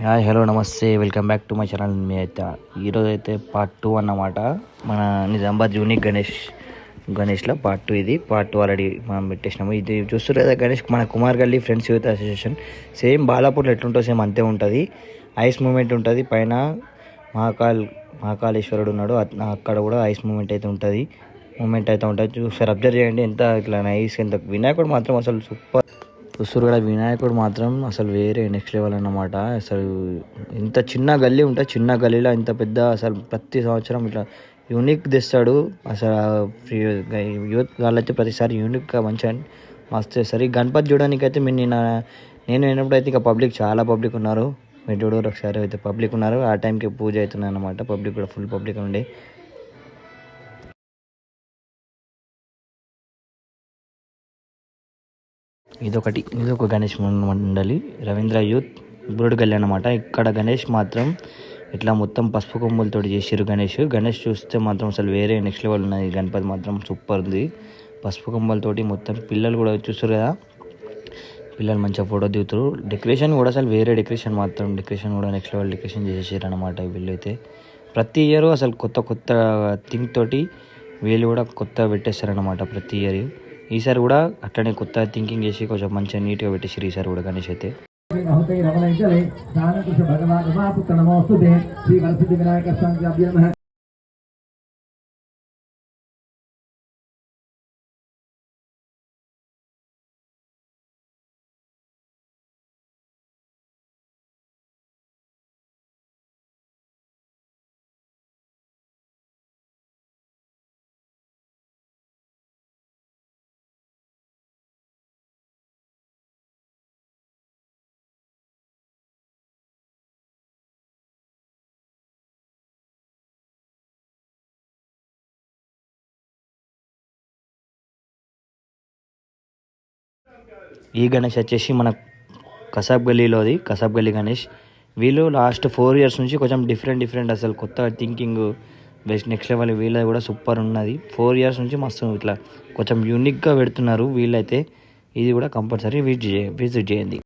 Hi hello నమస్తే welcome back to my channel. మీ అయితే ఈరోజు అయితే పార్ట్ 2 అన్నమాట. మన నిజామాబాద్ యూనిక్ గణేష్లో పార్ట్ 2. ఇది పార్ట్ 2 ఆల్రెడీ మనం పెట్టేసినాము. ఇది చూస్తారు కదా, గణేష్ మన కుమార్ గల్లీ ఫ్రెండ్స్ యూత్ అసోసియేషన్. సేమ్ బాలాపూర్లో ఎట్లుంటుందో సేమ్ అంతే ఉంటుంది. ఐస్ మూమెంట్ ఉంటుంది పైన. మహాకాళేశ్వరుడు ఉన్నాడు, అక్కడ కూడా ఐస్ మూమెంట్ అయితే ఉంటుంది. చూసారు, అబ్జర్వ్ చేయండి ఎంత ఇట్లా నైస్. ఎంత వినాయకుడు మాత్రం అసలు సూపర్. చూస్తారు కూడా, వినాయకుడు మాత్రం అసలు వేరే నెక్స్ట్ లెవెల్ అన్నమాట. అసలు ఇంత చిన్న గల్లీ ఉంటుంది, చిన్న గల్లీలో ఇంత పెద్ద అసలు ప్రతి సంవత్సరం ఇట్లా యూనిక్ తెస్తాడు. అసలు యూత్ వాళ్ళైతే ప్రతిసారి యూనిక్గా మంచిగా మస్తు చేస్తారు. ఈ గణపతి చూడడానికి అయితే నేను విన్నప్పుడు అయితే ఇక పబ్లిక్ చాలా పబ్లిక్ ఉన్నారు. మీరు చూడరు ఒకసారి అయితే పబ్లిక్ ఉన్నారు. ఆ టైంకి పూజ అవుతుంది అన్నమాట. పబ్లిక్ కూడా ఫుల్ పబ్లిక్ ఉండే. ఇది ఒక గణేష్ మండలి రవీంద్ర యూత్ బురుడు గల్లి అనమాట. ఇక్కడ గణేష్ మాత్రం ఇట్లా మొత్తం పసుపు కొమ్ములతో చేసిరు. గణేష్ చూస్తే మాత్రం అసలు వేరే నెక్స్ట్ లెవెల్ ఉన్నది. గణపతి మాత్రం సూపర్ ఉంది. పసుపు కొమ్మలతోటి మొత్తం పిల్లలు కూడా చూస్తారు కదా, పిల్లలు మంచిగా ఫోటో దిగుతారు. డెకరేషన్ కూడా అసలు వేరే డెకరేషన్ కూడా నెక్స్ట్ లెవెల్ డెకరేషన్ చేసేసారు అనమాట. వీళ్ళైతే ప్రతి ఇయర్ అసలు కొత్త థింక్ తోటి వీళ్ళు కూడా కొత్త పెట్టేస్తారనమాట ప్రతి ఇయర్. ఈసారి కూడా అట్లనే కొత్త థింకింగ్ చేసి కొంచెం మంచిగా నీట్గా పెట్టేసారు ఈసారి కూడా గణేష్ అయితే. ఈ గణేష్ వచ్చేసి మన కసాబ్ గల్లీ గణేష్. వీళ్ళు లాస్ట్ 4 years నుంచి కొంచెం డిఫరెంట్ అసలు కొత్త థింకింగ్ బెస్ట్ నెక్స్ట్ లెవెల్. వీళ్ళది కూడా సూపర్ ఉన్నది. 4 years నుంచి మస్తు ఇట్లా కొంచెం యూనిక్గా పెడుతున్నారు వీళ్ళైతే. ఇది కూడా కంపల్సరీ విజిట్ చేయండి.